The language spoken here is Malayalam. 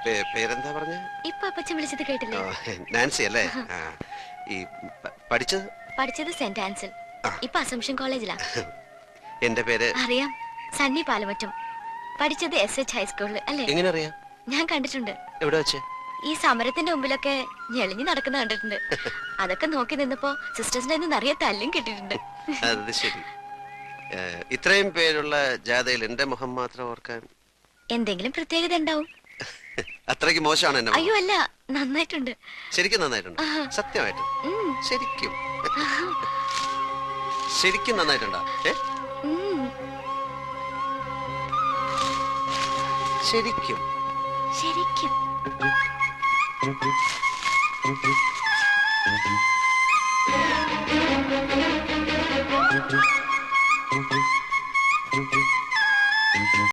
പേരെന്താ പറഞ്ഞ? ഇപ്പൊ അപ്പച്ചൻ വിളിച്ചത് കേട്ടില്ലേ? നാൻസി അല്ലേ? ഈ പഠിച്ചത് സെന്റ് ആൻസൽ. ഇപ്പൊ അസംഷൻ കോളേജിലാ. എന്റെ പേര് അറിയാം, സണ്ണി പാലമറ്റം. പഠിച്ചത് SH ഹൈസ്കൂളിൽ അല്ലേ? എങ്ങനെ അറിയാം? ഞാൻ കണ്ടിട്ടുണ്ട്. എവിടെ വെച്ച്? ഈ സമരത്തിന്റെ മുമ്പിലൊക്കെ ഞെളിഞ്ഞു നടക്കുന്ന കണ്ടിട്ടുണ്ട്. അതൊക്കെ നോക്കി നിന്നപ്പോ സിസ്റ്റേഴ്സിന്റെ നിറയെ തല്ലും കിട്ടിയിട്ടുണ്ട്. അത് ശരി. ഇത്രയും പേരുള്ള ജാഥയിൽ എന്റെ മുഖം മാത്രം ഓർക്കാൻ എന്തെങ്കിലും പ്രത്യേകത ഉണ്ടാവും. അത്രയ്ക്ക് മോശമാണ് എന്നെ? അയ്യോ അല്ല, നന്നായിട്ടുണ്ട്. ശരിക്കും നന്നായിട്ടുണ്ട്. സത്യമായിട്ട് ശരിക്കും നന്നായിട്ടുണ്ടാ? ശരിക്കും ശരിക്കും